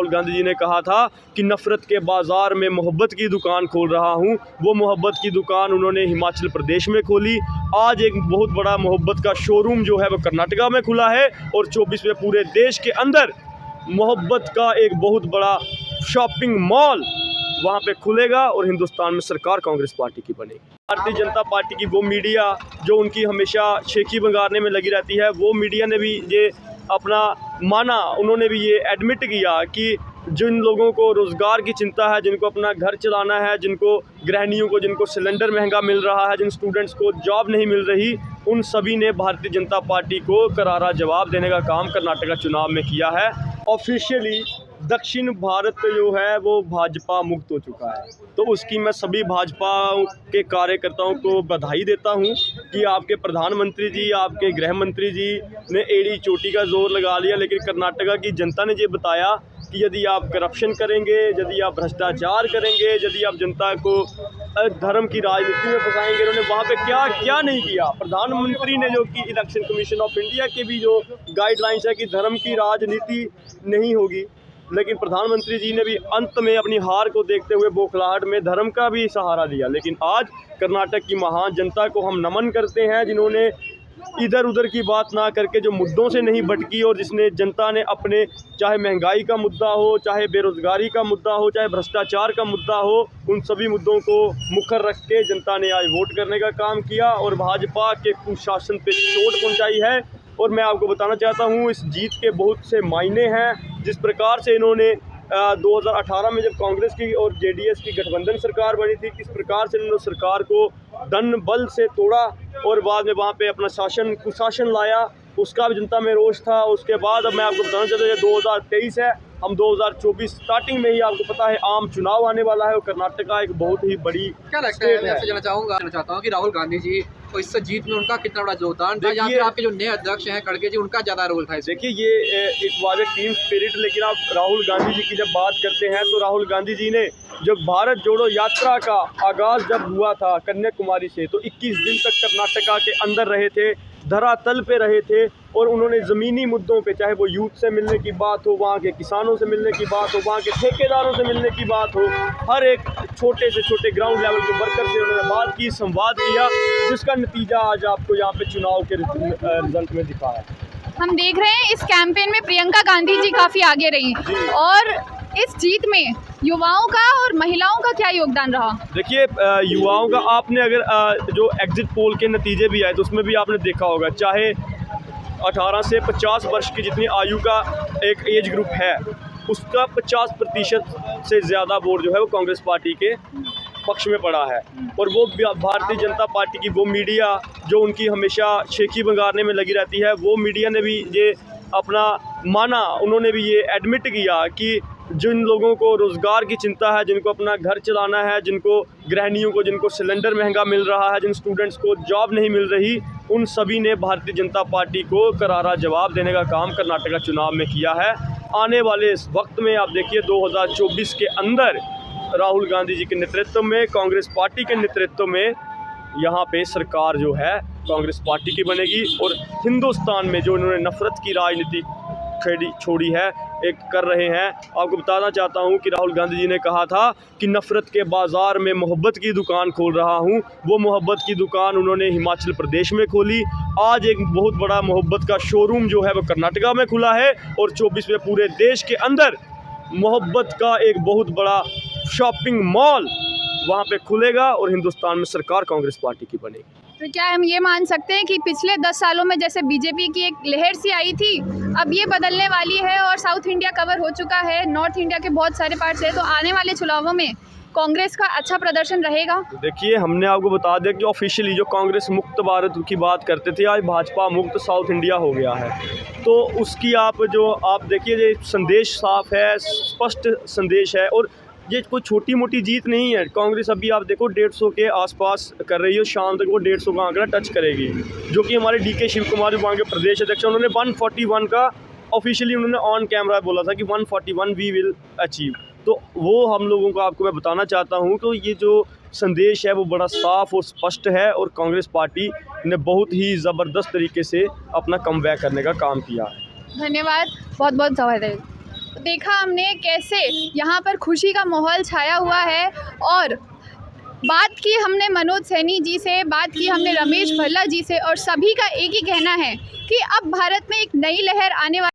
राहुल गांधी जी ने कहा था कि नफ़रत के बाज़ार में मोहब्बत की दुकान खोल रहा हूं, वो मोहब्बत की दुकान उन्होंने हिमाचल प्रदेश में खोली। आज एक बहुत बड़ा मोहब्बत का शोरूम जो है वो कर्नाटका में खुला है और 24वें पूरे देश के अंदर मोहब्बत का एक बहुत बड़ा शॉपिंग मॉल वहाँ पे खुलेगा और हिंदुस्तान में सरकार कांग्रेस पार्टी की बनेगी। भारतीय जनता पार्टी की वो मीडिया जो उनकी हमेशा शेखी बंगारने में लगी रहती है, वो मीडिया ने भी ये अपना माना, उन्होंने भी ये एडमिट किया कि जिन लोगों को रोज़गार की चिंता है, जिनको अपना घर चलाना है, जिनको गृहिणियों को, जिनको सिलेंडर महंगा मिल रहा है, जिन स्टूडेंट्स को जॉब नहीं मिल रही, उन सभी ने भारतीय जनता पार्टी को करारा जवाब देने का काम कर्नाटका चुनाव में किया है। ऑफिशियली दक्षिण भारत जो है वो भाजपा मुक्त हो चुका है, तो उसकी मैं सभी भाजपा के कार्यकर्ताओं को बधाई देता हूं कि आपके प्रधानमंत्री जी, आपके गृह मंत्री जी ने एड़ी चोटी का जोर लगा लिया। लेकिन कर्नाटका की जनता ने ये बताया कि यदि आप करप्शन करेंगे, यदि आप भ्रष्टाचार करेंगे, यदि आप जनता को धर्म की राजनीति में फंसाएंगे, उन्होंने वहाँ पे क्या क्या नहीं किया। प्रधानमंत्री ने जो कि इलेक्शन कमीशन ऑफ इंडिया के भी जो गाइडलाइंस है कि धर्म की राजनीति नहीं होगी, लेकिन प्रधानमंत्री जी ने भी अंत में अपनी हार को देखते हुए बौखलाहट में धर्म का भी सहारा दिया। लेकिन आज कर्नाटक की महान जनता को हम नमन करते हैं, जिन्होंने इधर उधर की बात ना करके जो मुद्दों से नहीं भटकी और जिसने जनता ने अपने, चाहे महंगाई का मुद्दा हो, चाहे बेरोज़गारी का मुद्दा हो, चाहे भ्रष्टाचार का मुद्दा हो, उन सभी मुद्दों को मुखर रख के जनता ने आज वोट करने का काम किया और भाजपा के कुशासन पे चोट पहुंचाई है। और मैं आपको बताना चाहता हूं, इस जीत के बहुत से मायने हैं। जिस प्रकार से इन्होंने 2018 में जब कांग्रेस की और जेडीएस की गठबंधन सरकार बनी थी, किस प्रकार से इन्होंने सरकार को धन बल से तोड़ा और बाद में वहाँ पे अपना कुशासन लाया, उसका भी जनता में रोष था। उसके बाद अब मैं आपको बताना चाहता हूँ 2023 है, हम 2024 स्टार्टिंग में ही आपको पता है आम चुनाव आने वाला है और कर्नाटका एक बहुत ही बड़ी क्या लगता है, मैं आपसे जानना चाहता हूँ कि राहुल गांधी जी और इस जीत में उनका कितना बड़ा योगदान था, या फिर आपके जो नए अध्यक्ष हैं खड़गे जी, उनका ज़्यादा रोल था? देखिए, ये एक वादे टीम स्पिरिट, लेकिन आप राहुल गांधी जी की जब बात करते हैं तो राहुल गांधी जी ने जब भारत जोड़ो यात्रा का आगाज़ जब हुआ था कन्याकुमारी से, तो 21 दिन तक कर्नाटका के अंदर रहे थे, धरातल पे रहे थे और उन्होंने ज़मीनी मुद्दों पे, चाहे वो यूथ से मिलने की बात हो, वहाँ के किसानों से मिलने की बात हो, वहाँ के ठेकेदारों से मिलने की बात हो, हर एक छोटे से छोटे ग्राउंड लेवल के वर्कर से उन्होंने बात की, संवाद किया, जिसका नतीजा आज आपको यहाँ पे चुनाव के रिजल्ट में दिखा है। हम देख रहे हैं इस कैंपेन में प्रियंका गांधी जी काफ़ी आगे रही और इस जीत में युवाओं का और महिलाओं का क्या योगदान रहा? देखिए, युवाओं का आपने अगर जो एग्जिट पोल के नतीजे भी आए तो उसमें भी आपने देखा होगा, चाहे 18 से 50 वर्ष की जितनी आयु का एक एज ग्रुप है, उसका 50% से ज़्यादा वोट जो है वो कांग्रेस पार्टी के पक्ष में पड़ा है। और वो भारतीय जनता पार्टी की वो मीडिया जो उनकी हमेशा शेखी बंगारने में लगी रहती है, वो मीडिया ने भी ये अपना माना, उन्होंने भी ये एडमिट किया कि जिन लोगों को रोज़गार की चिंता है, जिनको अपना घर चलाना है, जिनको गृहिणियों को, जिनको सिलेंडर महंगा मिल रहा है, जिन स्टूडेंट्स को जॉब नहीं मिल रही, उन सभी ने भारतीय जनता पार्टी को करारा जवाब देने का काम कर्नाटका चुनाव में किया है। आने वाले इस वक्त में आप देखिए 2024 के अंदर राहुल गांधी जी के नेतृत्व में, कांग्रेस पार्टी के नेतृत्व में यहाँ पे सरकार जो है कांग्रेस पार्टी की बनेगी और हिंदुस्तान में जो इन्होंने नफ़रत की राजनीति छोड़ी है, एक कर रहे हैं। आपको बताना चाहता हूं कि राहुल गांधी जी ने कहा था कि नफ़रत के बाज़ार में मोहब्बत की दुकान खोल रहा हूं, वो मोहब्बत की दुकान उन्होंने हिमाचल प्रदेश में खोली। आज एक बहुत बड़ा मोहब्बत का शोरूम जो है वो कर्नाटका में खुला है और 24वें पूरे देश के अंदर मोहब्बत का एक बहुत बड़ा शॉपिंग मॉल वहाँ पे खुलेगा और हिंदुस्तान में सरकार कांग्रेस पार्टी की बनेगी। तो क्या हम ये मान सकते हैं कि पिछले 10 सालों में जैसे बीजेपी की एक लहर सी आई थी, अब ये बदलने वाली है और साउथ इंडिया कवर हो चुका है, नॉर्थ इंडिया के बहुत सारे पार्ट्स है, तो आने वाले चुनावों में कांग्रेस का अच्छा प्रदर्शन रहेगा? देखिए, हमने आपको बता दिया कि ऑफिशियली जो कांग्रेस मुक्त भारत की बात करते थे, आज भाजपा मुक्त साउथ इंडिया हो गया है। तो उसकी आप देखिए, ये संदेश साफ है, स्पष्ट संदेश है और ये कोई छोटी मोटी जीत नहीं है। कांग्रेस अभी आप देखो 150 के आसपास कर रही है, शाम तक वो 150 का आंकड़ा टच करेगी, जो कि हमारे डीके शिव कुमार वहाँ के प्रदेश अध्यक्ष, उन्होंने 141 का ऑफिशियली उन्होंने ऑन कैमरा बोला था कि 141 वी विल अचीव। तो वो हम लोगों को आपको मैं बताना चाहता हूँ कि ये जो संदेश है वो बड़ा साफ और स्पष्ट है और कांग्रेस पार्टी ने बहुत ही ज़बरदस्त तरीके से अपना कमबैक करने का काम किया है। धन्यवाद, बहुत बहुत धन्यवाद। देखा हमने कैसे यहाँ पर खुशी का माहौल छाया हुआ है। और बात की हमने मनोज सैनी जी से, बात की हमने रमेश भल्ला जी से, और सभी का एक ही कहना है कि अब भारत में एक नई लहर आने वाली